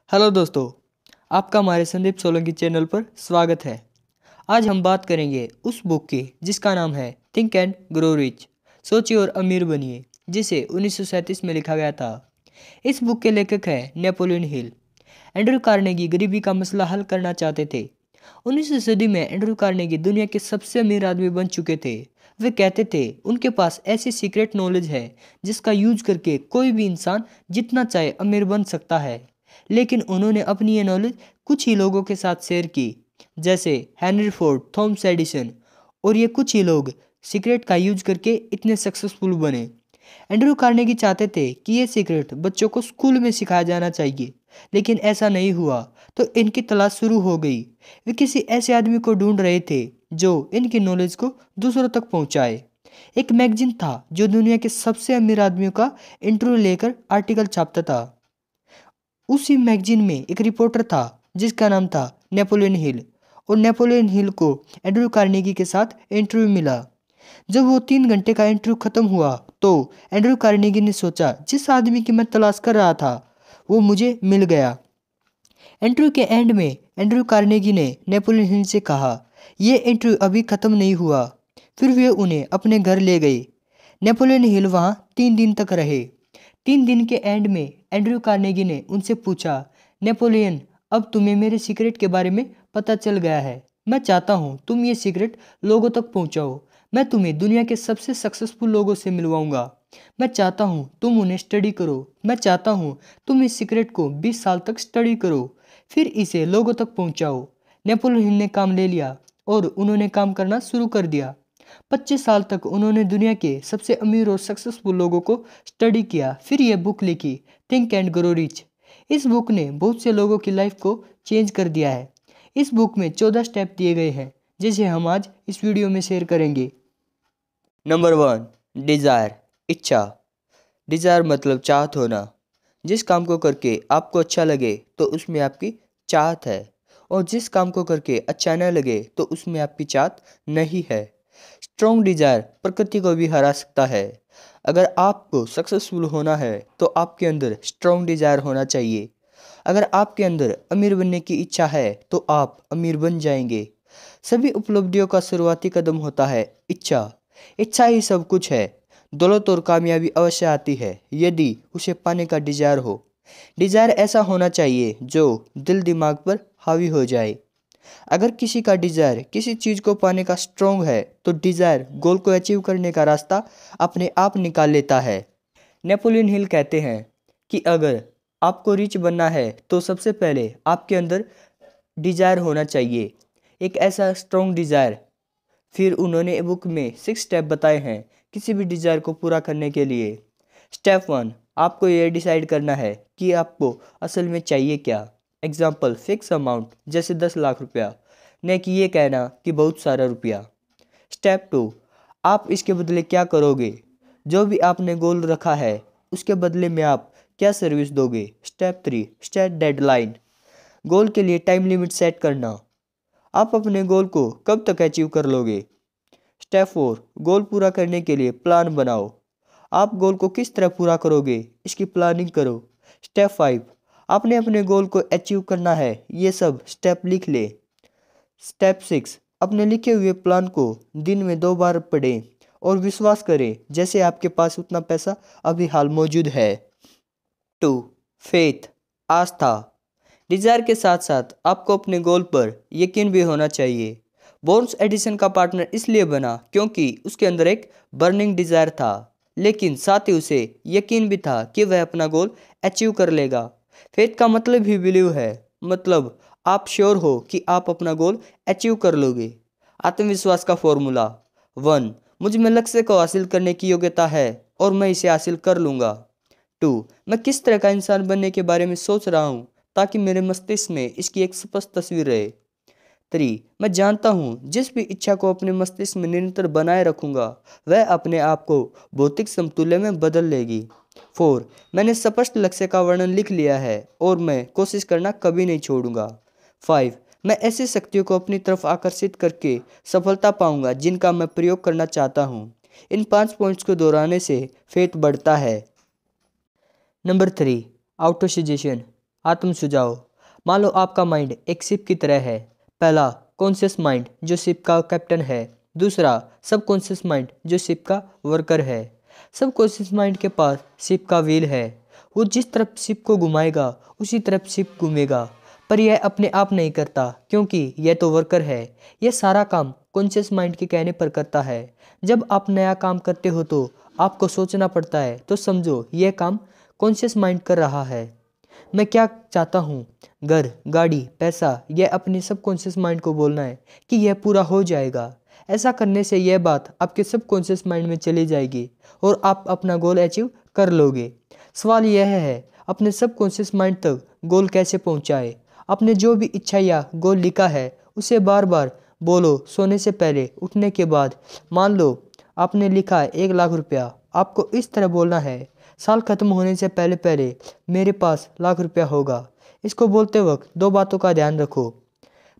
Hello दोस्तों, आपका हमारे संदीप सोलंकी चैनल पर स्वागत है। आज हम बात करेंगे उस बुक की जिसका नाम है थिंक एंड ग्रो रिच, सोचिए और अमीर बनिए, जिसे 1937 में लिखा गया था। इस बुक के लेखक हैं नेपोलियन हिल। एंड्रयू कार्नेगी गरीबी का मसला हल करना चाहते थे। 19वीं सदी में एंड्रयू कार्नेगी दुनिया के सबसे अमीर आदमी बन चुके थे। वे कहते थे उनके पास ऐसी सीक्रेट नॉलेज है जिसका यूज करके कोई भी इंसान जितना चाहे अमीर बन सकता है। लेकिन उन्होंने अपनी ये नॉलेज कुछ ही लोगों के साथ शेयर की, जैसे हेनरी फोर्ड, थॉमस एडिसन, और ये कुछ ही लोग सीक्रेट का यूज करके इतने सक्सेसफुल बने। एंड्रयू कार्नेगी चाहते थे कि ये सीक्रेट बच्चों को स्कूल में सिखाया जाना चाहिए, लेकिन ऐसा नहीं हुआ तो इनकी तलाश शुरू हो गई। वे किसी ऐसे आदमी को ढूंढ रहे थे जो इनकी नॉलेज को दूसरों तक पहुंचाए। एक मैगजीन था जो दुनिया के सबसे अमीर आदमियों का इंटरव्यू लेकर आर्टिकल छापता था। उसी मैगजीन में एक रिपोर्टर था जिसका नाम था नेपोलियन हिल, और नेपोलियन हिल को एंड्रयू कार्नेगी के साथ इंटरव्यू मिला। जब वो 3 घंटे का इंटरव्यू खत्म हुआ तो एंड्रयू कार्नेगी ने सोचा, जिस आदमी की मैं तलाश कर रहा था वो मुझे मिल गया। इंटरव्यू के एंड में एंड्रयू कार्नेगी ने नेपोलियन हिल से कहा, ये इंटरव्यू अभी खत्म नहीं हुआ। फिर वे उन्हें अपने घर ले गए। नेपोलियन हिल वहाँ 3 दिन तक रहे। 3 दिन के एंड में एंड्रयू कार्नेगी ने उनसे पूछा, नेपोलियन, अब तुम्हें मेरे सीक्रेट के बारे में पता चल गया है। मैं चाहता हूँ तुम ये सीक्रेट लोगों तक पहुँचाओ। मैं तुम्हें दुनिया के सबसे सक्सेसफुल लोगों से मिलवाऊंगा। मैं चाहता हूँ तुम उन्हें स्टडी करो। मैं चाहता हूँ तुम इस सीक्रेट को 20 साल तक स्टडी करो, फिर इसे लोगों तक पहुँचाओ। नेपोलियन ने काम ले लिया और उन्होंने काम करना शुरू कर दिया। 25 साल तक उन्होंने दुनिया के सबसे अमीर और सक्सेसफुल लोगों को स्टडी किया, फिर यह बुक लिखी, थिंक एंड ग्रो रिच। इस बुक ने बहुत से लोगों की लाइफ को चेंज कर दिया है। इस बुक में 14 स्टेप दिए गए हैं जिसे हम आज इस वीडियो में शेयर करेंगे। नंबर 1, डिज़ायर, इच्छा। डिज़ायर मतलब चाहत होना। जिस काम को करके आपको अच्छा लगे तो उसमें आपकी चाहत है, और जिस काम को करके अच्छा न लगे तो उसमें आपकी चाहत नहीं है। स्ट्रॉन्ग डिज़ायर प्रकृति को भी हरा सकता है। अगर आपको सक्सेसफुल होना है तो आपके अंदर स्ट्रॉन्ग डिज़ायर होना चाहिए। अगर आपके अंदर अमीर बनने की इच्छा है तो आप अमीर बन जाएंगे। सभी उपलब्धियों का शुरुआती कदम होता है इच्छा। इच्छा ही सब कुछ है। दौलत और कामयाबी अवश्य आती है यदि उसे पाने का डिज़ायर हो। डिज़ायर ऐसा होना चाहिए जो दिल दिमाग पर हावी हो जाए। अगर किसी का डिज़ायर किसी चीज़ को पाने का स्ट्रॉन्ग है तो डिज़ायर गोल को अचीव करने का रास्ता अपने आप निकाल लेता है। नेपोलियन हिल कहते हैं कि अगर आपको रिच बनना है तो सबसे पहले आपके अंदर डिज़ायर होना चाहिए, एक ऐसा स्ट्रॉन्ग डिज़ायर। फिर उन्होंने बुक में 6 स्टेप बताए हैं किसी भी डिज़ायर को पूरा करने के लिए। स्टेप 1, आपको यह डिसाइड करना है कि आपको असल में चाहिए क्या। एग्जाम्पल, फिक्स अमाउंट जैसे 10 लाख रुपया, न कि ये कहना कि बहुत सारा रुपया। स्टेप 2, आप इसके बदले क्या करोगे। जो भी आपने गोल रखा है उसके बदले में आप क्या सर्विस दोगे। स्टेप 3, सेट डेडलाइन, गोल के लिए टाइम लिमिट सेट करना। आप अपने गोल को कब तक अचीव कर लोगे। स्टेप 4, गोल पूरा करने के लिए प्लान बनाओ। आप गोल को किस तरह पूरा करोगे इसकी प्लानिंग करो। स्टेप 5, आपने अपने गोल को अचीव करना है, ये सब स्टेप लिख ले। स्टेप 6, अपने लिखे हुए प्लान को दिन में 2 बार पढ़ें और विश्वास करें जैसे आपके पास उतना पैसा अभी हाल मौजूद है। 2, फेथ, आस्था। डिज़ायर के साथ साथ आपको अपने गोल पर यकीन भी होना चाहिए। थॉमस एडिसन का पार्टनर इसलिए बना क्योंकि उसके अंदर एक बर्निंग डिज़ायर था, लेकिन साथ ही उसे यकीन भी था कि वह अपना गोल अचीव कर लेगा। फेथ का मतलब ही बिलीव है, मतलब आप श्योर हो कि आप अपना गोल अचीव कर लोगे। आत्मविश्वास का फॉर्मूला। 1, मुझ में लक्ष्य को हासिल करने की योग्यता है और मैं इसे हासिल कर लूँगा। 2, मैं किस तरह का इंसान बनने के बारे में सोच रहा हूँ ताकि मेरे मस्तिष्क में इसकी एक स्पष्ट तस्वीर रहे। 3, मैं जानता हूँ जिस भी इच्छा को अपने मस्तिष्क में निरंतर बनाए रखूँगा वह अपने आप को भौतिक समतुल्य में बदल लेगी। 4, मैंने स्पष्ट लक्ष्य का वर्णन लिख लिया है और मैं कोशिश करना कभी नहीं छोड़ूंगा। 5, मैं ऐसी शक्तियों को अपनी तरफ आकर्षित करके सफलता पाऊंगा जिनका मैं प्रयोग करना चाहता हूँ। इन 5 पॉइंट्स को दोहराने से फेथ बढ़ता है। नंबर 3, ऑटो सजेशन, आत्म सुझाव। मान लो आपका माइंड एक शिप की तरह है। पहला, कॉन्शियस माइंड जो शिप का कैप्टन है। दूसरा, सबकॉन्शियस माइंड जो शिप का वर्कर है। सबकॉन्शियस माइंड के पास शिप का व्हील है। वो जिस तरफ शिप को घुमाएगा उसी तरफ शिप घूमेगा। पर यह अपने आप नहीं करता क्योंकि यह तो वर्कर है। यह सारा काम कॉन्शियस माइंड के कहने पर करता है। जब आप नया काम करते हो तो आपको सोचना पड़ता है, तो समझो यह काम कॉन्शियस माइंड कर रहा है। मैं क्या चाहता हूँ, घर, गाड़ी, पैसा, यह अपने सबकॉन्शियस माइंड को बोलना है कि यह पूरा हो जाएगा। ऐसा करने से यह बात आपके सबकॉन्शियस माइंड में चली जाएगी और आप अपना गोल अचीव कर लोगे। सवाल यह है, अपने सबकॉन्शियस माइंड तक गोल कैसे पहुँचाए। आपने जो भी इच्छा या गोल लिखा है उसे बार बार बोलो। सोने से पहले, उठने के बाद। मान लो आपने लिखा है 1,00,000 रुपया। आपको इस तरह बोलना है, साल खत्म होने से पहले पहले मेरे पास ₹1,00,000 होगा। इसको बोलते वक्त दो बातों का ध्यान रखो।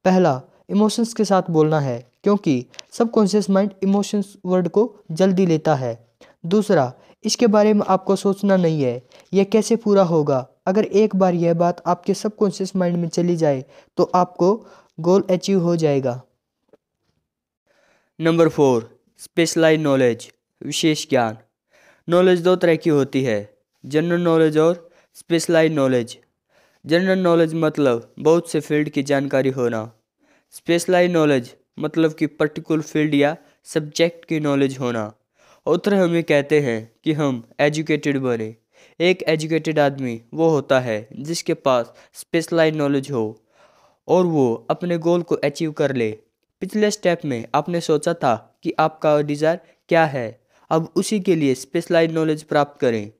पहला, इमोशंस के साथ बोलना है क्योंकि सबकॉन्शियस माइंड इमोशंस वर्ड को जल्दी लेता है। दूसरा, इसके बारे में आपको सोचना नहीं है, यह कैसे पूरा होगा। अगर एक बार यह बात आपके सबकॉन्शियस माइंड में चली जाए तो आपको गोल अचीव हो जाएगा। नंबर 4, स्पेशलाइज नॉलेज, विशेष ज्ञान। नॉलेज दो तरह की होती है, जनरल नॉलेज और स्पेशलाइज नॉलेज। जनरल नॉलेज मतलब बहुत से फील्ड की जानकारी होना। स्पेशलाइज नॉलेज मतलब कि पर्टिकुलर फील्ड या सब्जेक्ट की नॉलेज होना। ऑथर हमें कहते हैं कि हम एजुकेटेड बने। एक एजुकेटेड आदमी वो होता है जिसके पास स्पेशलाइज नॉलेज हो और वो अपने गोल को अचीव कर ले। पिछले स्टेप में आपने सोचा था कि आपका डिज़ायर क्या है, अब उसी के लिए स्पेशलाइज नॉलेज प्राप्त करें।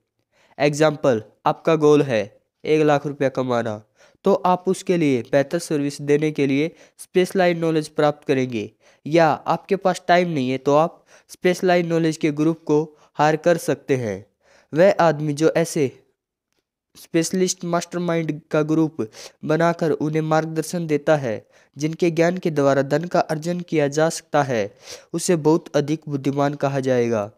एग्जाम्पल, आपका गोल है 1,00,000 रुपया कमाना, तो आप उसके लिए बेहतर सर्विस देने के लिए स्पेशलाइज नॉलेज प्राप्त करेंगे। या आपके पास टाइम नहीं है तो आप स्पेशलाइज नॉलेज के ग्रुप को हायर कर सकते हैं। वह आदमी जो ऐसे स्पेशलिस्ट मास्टरमाइंड का ग्रुप बनाकर उन्हें मार्गदर्शन देता है, जिनके ज्ञान के द्वारा धन का अर्जन किया जा सकता है, उसे बहुत अधिक बुद्धिमान कहा जाएगा।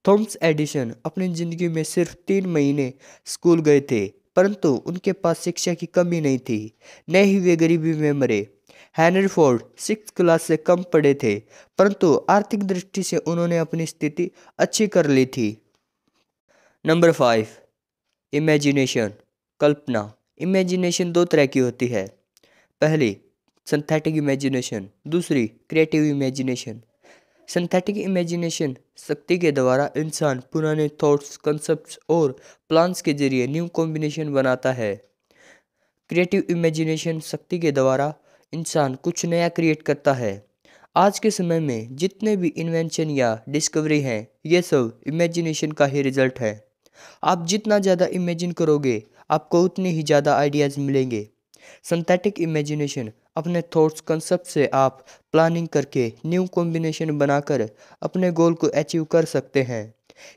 थॉमस एडिसन अपनी जिंदगी में सिर्फ 3 महीने स्कूल गए थे, परंतु उनके पास शिक्षा की कमी नहीं थी, न ही वे गरीबी में मरे। हेनरी फोर्ड 6th क्लास से कम पढ़े थे, परंतु आर्थिक दृष्टि से उन्होंने अपनी स्थिति अच्छी कर ली थी। नंबर 5, इमेजिनेशन, कल्पना। इमेजिनेशन दो तरह की होती है, पहली सिंथेटिक इमेजिनेशन, दूसरी क्रिएटिव इमेजिनेशन। सिंथेटिक इमेजिनेशन शक्ति के द्वारा इंसान पुराने थॉट्स, कंसेप्ट्स और प्लान्स के जरिए न्यू कॉम्बिनेशन बनाता है। क्रिएटिव इमेजिनेशन शक्ति के द्वारा इंसान कुछ नया क्रिएट करता है। आज के समय में जितने भी इन्वेंशन या डिस्कवरी हैं, ये सब इमेजिनेशन का ही रिजल्ट है। आप जितना ज़्यादा इमेजिन करोगे आपको उतने ही ज़्यादा आइडियाज़ मिलेंगे। सिंथेटिक इमेजिनेशन अपने थॉट्स, कंसेप्ट से आप प्लानिंग करके न्यू कॉम्बिनेशन बनाकर अपने गोल को अचीव कर सकते हैं।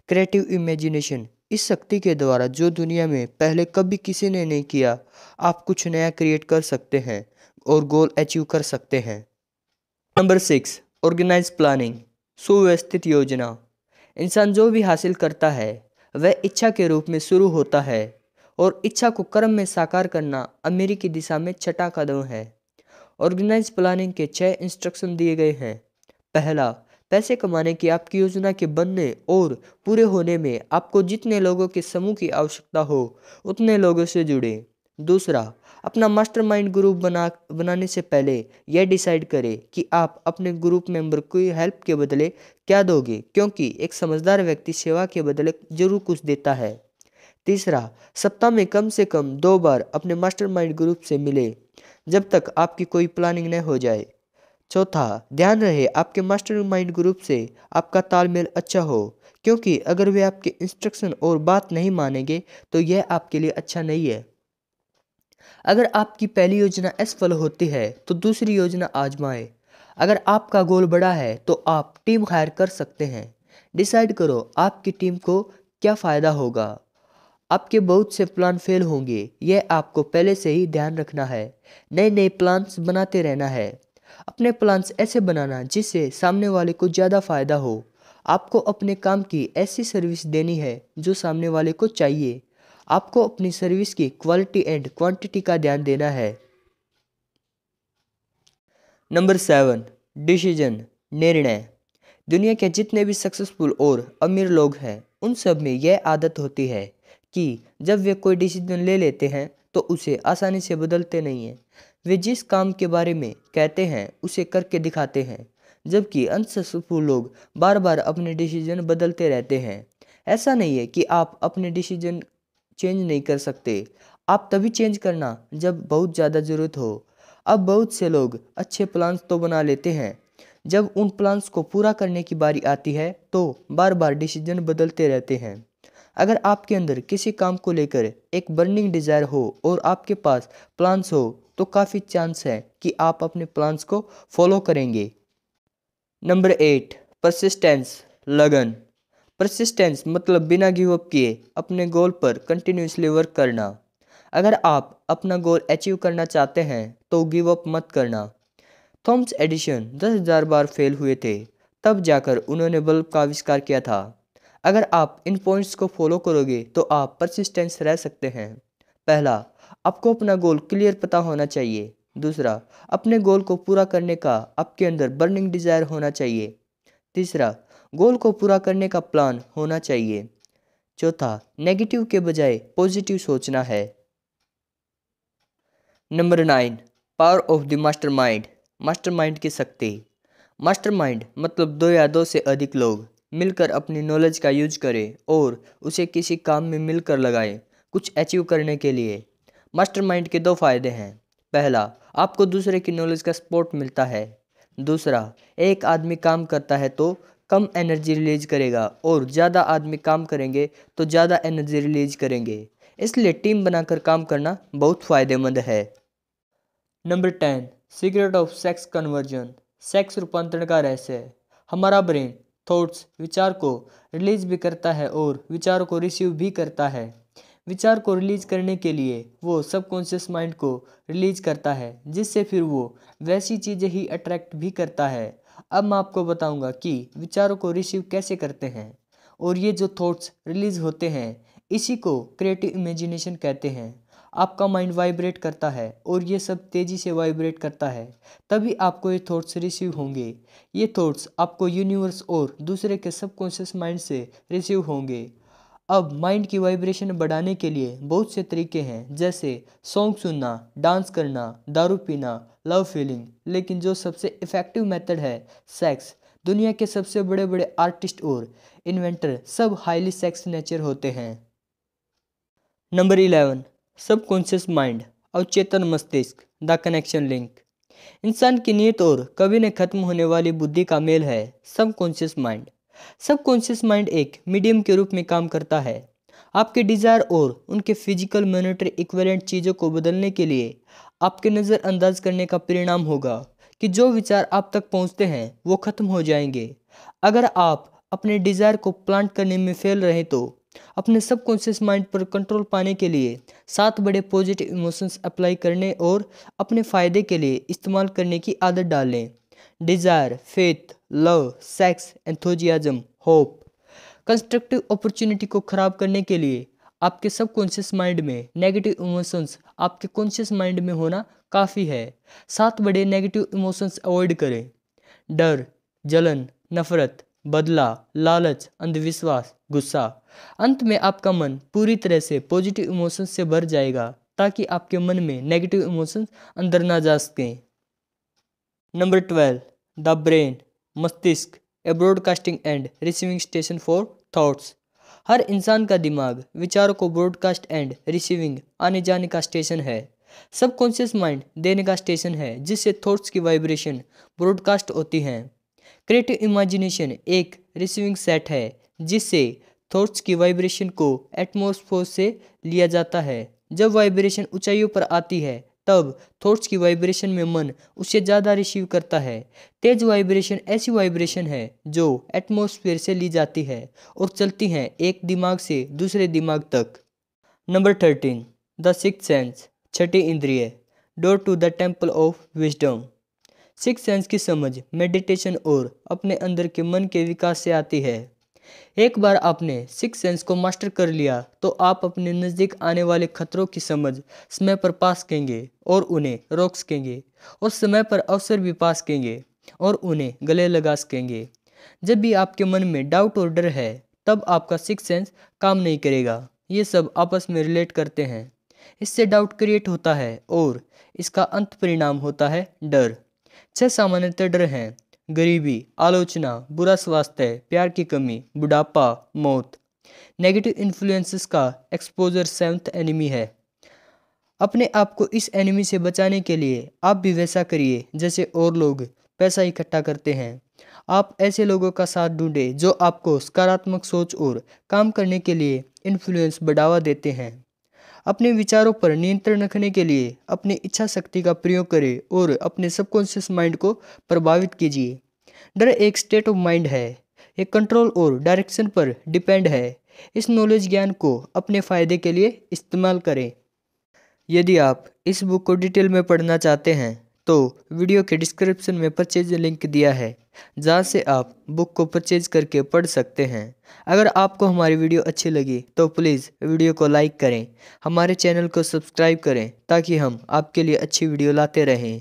क्रिएटिव इमेजिनेशन इस शक्ति के द्वारा जो दुनिया में पहले कभी किसी ने नहीं किया, आप कुछ नया क्रिएट कर सकते हैं और गोल अचीव कर सकते हैं। नंबर 6, ऑर्गेनाइज प्लानिंग, सुव्यवस्थित योजना। इंसान जो भी हासिल करता है वह इच्छा के रूप में शुरू होता है और इच्छा को कर्म में साकार करना अमीरी की दिशा में छठा कदम है। ऑर्गेनाइज प्लानिंग के 6 इंस्ट्रक्शन दिए गए हैं। पहला, पैसे कमाने की आपकी योजना के बनने और पूरे होने में आपको जितने लोगों के समूह की आवश्यकता हो उतने लोगों से जुड़े। दूसरा, अपना मास्टरमाइंड ग्रुप बनाने से पहले यह डिसाइड करें कि आप अपने ग्रुप मेंबर को हेल्प के बदले क्या दोगे, क्योंकि एक समझदार व्यक्ति सेवा के बदले जरूर कुछ देता है। तीसरा, सप्ताह में कम से कम 2 बार अपने मास्टरमाइंड ग्रुप से मिले जब तक आपकी कोई प्लानिंग न हो जाए। चौथा, ध्यान रहे आपके मास्टरमाइंड ग्रुप से आपका तालमेल अच्छा हो, क्योंकि अगर वे आपके इंस्ट्रक्शन और बात नहीं मानेंगे तो यह आपके लिए अच्छा नहीं है। अगर आपकी पहली योजना असफल होती है तो दूसरी योजना आजमाएं। अगर आपका गोल बड़ा है तो आप टीम हायर कर सकते हैं। डिसाइड करो आपकी टीम को क्या फ़ायदा होगा। आपके बहुत से प्लान फेल होंगे, यह आपको पहले से ही ध्यान रखना है। नए नए प्लान्स बनाते रहना है। अपने प्लान्स ऐसे बनाना जिससे सामने वाले को ज़्यादा फ़ायदा हो। आपको अपने काम की ऐसी सर्विस देनी है जो सामने वाले को चाहिए। आपको अपनी सर्विस की क्वालिटी एंड क्वांटिटी का ध्यान देना है। नंबर 7, डिसीजन, निर्णय। दुनिया के जितने भी सक्सेसफुल और अमीर लोग हैं उन सब में यह आदत होती है कि जब वे कोई डिसीजन ले लेते हैं तो उसे आसानी से बदलते नहीं हैं। वे जिस काम के बारे में कहते हैं उसे करके दिखाते हैं, जबकि अनसक्सेसफुल लोग बार बार अपने डिसीजन बदलते रहते हैं। ऐसा नहीं है कि आप अपने डिसीजन चेंज नहीं कर सकते, आप तभी चेंज करना जब बहुत ज़्यादा ज़रूरत हो। अब बहुत से लोग अच्छे प्लान्स तो बना लेते हैं, जब उन प्लान्स को पूरा करने की बारी आती है तो बार बार डिसीजन बदलते रहते हैं। अगर आपके अंदर किसी काम को लेकर एक बर्निंग डिज़ायर हो और आपके पास प्लान्स हो तो काफ़ी चांस है कि आप अपने प्लान्स को फॉलो करेंगे। नंबर 8, परसिस्टेंस, लगन। परसिस्टेंस मतलब बिना गिव अप किए अपने गोल पर कंटिन्यूसली वर्क करना। अगर आप अपना गोल अचीव करना चाहते हैं तो गिव अप मत करना। थॉमस एडिशन 10,000 बार फेल हुए थे, तब जाकर उन्होंने बल्ब का आविष्कार किया था। अगर आप इन पॉइंट्स को फॉलो करोगे तो आप परसिस्टेंस रह सकते हैं। पहला, आपको अपना गोल क्लियर पता होना चाहिए। दूसरा, अपने गोल को पूरा करने का आपके अंदर बर्निंग डिजायर होना चाहिए। तीसरा, गोल को पूरा करने का प्लान होना चाहिए। चौथा, नेगेटिव के बजाय पॉजिटिव सोचना है। Number 9, power of the mastermind, mastermind की शक्ति। मास्टरमाइंड मतलब दो या दो से अधिक लोग मिलकर अपनी नॉलेज का यूज करें और उसे किसी काम में मिलकर लगाएं कुछ अचीव करने के लिए। मास्टरमाइंड के दो फायदे हैं। पहला, आपको दूसरे की नॉलेज का सपोर्ट मिलता है। दूसरा, एक आदमी काम करता है तो कम एनर्जी रिलीज करेगा और ज़्यादा आदमी काम करेंगे तो ज़्यादा एनर्जी रिलीज करेंगे, इसलिए टीम बनाकर काम करना बहुत फ़ायदेमंद है। Number 10, secret of sex conversion, sex रूपांतरण का रहस्य। हमारा ब्रेन थॉट्स, विचार को रिलीज भी करता है और विचारों को रिसीव भी करता है। विचार को रिलीज करने के लिए वो सबकॉन्शियस माइंड को रिलीज करता है, जिससे फिर वो वैसी चीज़ें ही अट्रैक्ट भी करता है। अब मैं आपको बताऊंगा कि विचारों को रिसीव कैसे करते हैं। और ये जो थॉट्स रिलीज होते हैं इसी को क्रिएटिव इमेजिनेशन कहते हैं। आपका माइंड वाइब्रेट करता है और ये सब तेज़ी से वाइब्रेट करता है, तभी आपको ये थॉट्स रिसीव होंगे। ये थॉट्स आपको यूनिवर्स और दूसरे के सबकॉन्शियस माइंड से रिसीव होंगे। अब माइंड की वाइब्रेशन बढ़ाने के लिए बहुत से तरीके हैं, जैसे सॉन्ग सुनना, डांस करना, दारू पीना, लव फीलिंग। लेकिन जो सबसे इफ़ेक्टिव मेथड है सेक्स। दुनिया के सबसे बड़े बड़े आर्टिस्ट और इन्वेंटर सब हाईली सेक्स नेचर होते हैं। नंबर 11, सबकॉन्शियस माइंड, अवचेतन मस्तिष्क, द कनेक्शन लिंक। इंसान की नीयत और कभी न खत्म होने वाली बुद्धि का मेल है सबकॉन्शियस माइंड। सबकॉन्शियस माइंड एक मीडियम के रूप में काम करता है। आपके डिज़ायर और उनके फिजिकल मॉनिटरी इक्विवेलेंट चीज़ों को बदलने के लिए आपके नज़रअंदाज करने का परिणाम होगा कि जो विचार आप तक पहुंचते हैं वो खत्म हो जाएंगे। अगर आप अपने डिज़ायर को प्लांट करने में फेल रहे तो अपने सबकॉन्शियस माइंड पर कंट्रोल पाने के लिए 7 बड़े पॉजिटिव इमोशंस अप्लाई करने और अपने फ़ायदे के लिए इस्तेमाल करने की आदत डालें। Desire, faith, love, sex, enthusiasm, hope. Constructive opportunity को ख़राब करने के लिए आपके सबकॉन्शियस माइंड में नेगेटिव इमोशंस आपके कॉन्शियस माइंड में होना काफ़ी है। 7 बड़े नेगेटिव इमोशंस अवॉइड करें। डर, जलन, नफरत, बदला, लालच, अंधविश्वास, गुस्सा। अंत में आपका मन पूरी तरह से पॉजिटिव इमोशंस से भर जाएगा ताकि आपके मन में नेगेटिव इमोशंस अंदर ना जा सकें। नंबर 12, द ब्रेन, मस्तिष्क, a broadcasting and receiving station for thoughts. हर इंसान का दिमाग विचारों को ब्रॉडकास्ट एंड रिसीविंग आने जाने का स्टेशन है। सबकॉन्शियस माइंड देने का स्टेशन है जिससे थॉट्स की वाइब्रेशन ब्रॉडकास्ट होती हैं। क्रिएटिव इमेजिनेशन एक रिसीविंग सेट है जिससे थॉट्स की वाइब्रेशन को एटमॉस्फेयर से लिया जाता है। जब वाइब्रेशन ऊंचाइयों पर आती है तब थॉट्स की वाइब्रेशन में मन उससे ज़्यादा रिसीव करता है। तेज वाइब्रेशन ऐसी वाइब्रेशन है जो एटमॉस्फेयर से ली जाती है और चलती हैं एक दिमाग से दूसरे दिमाग तक। नंबर 13, द सिक्स्थ सेंस, छठी इंद्रिय, door to the temple of wisdom. Six sense की समझ मेडिटेशन और अपने अंदर के मन के विकास से आती है। एक बार आपने सिक्स सेंस को मास्टर कर लिया तो आप अपने नज़दीक आने वाले खतरों की समझ समय पर पा सकेंगे और उन्हें रोक सकेंगे, और समय पर अवसर भी पा सकेंगे और उन्हें गले लगा सकेंगे। जब भी आपके मन में डाउट और डर है, तब आपका सिक्स सेंस काम नहीं करेगा। ये सब आपस में रिलेट करते हैं। इससे डाउट क्रिएट होता है और इसका अंत परिणाम होता है डर। 6 सामान्यतः डर हैं: गरीबी, आलोचना, बुरा स्वास्थ्य, प्यार की कमी, बुढ़ापा, मौत। नेगेटिव इन्फ्लुएंसेस का एक्सपोजर 7th एनिमी है। अपने आप को इस एनिमी से बचाने के लिए आप भी वैसा करिए जैसे और लोग पैसा इकट्ठा करते हैं। आप ऐसे लोगों का साथ ढूंढें जो आपको सकारात्मक सोच और काम करने के लिए इन्फ्लुएंस बढ़ावा देते हैं। अपने विचारों पर नियंत्रण रखने के लिए अपनी इच्छा शक्ति का प्रयोग करें और अपने सबकॉन्शियस माइंड को प्रभावित कीजिए। डर एक स्टेट ऑफ माइंड है, एक कंट्रोल और डायरेक्शन पर डिपेंड है। इस नॉलेज ज्ञान को अपने फ़ायदे के लिए इस्तेमाल करें। यदि आप इस बुक को डिटेल में पढ़ना चाहते हैं तो वीडियो के डिस्क्रिप्शन में परचेज लिंक दिया है, जहाँ से आप बुक को परचेज करके पढ़ सकते हैं। अगर आपको हमारी वीडियो अच्छी लगी तो प्लीज़ वीडियो को लाइक करें, हमारे चैनल को सब्सक्राइब करें ताकि हम आपके लिए अच्छी वीडियो लाते रहें।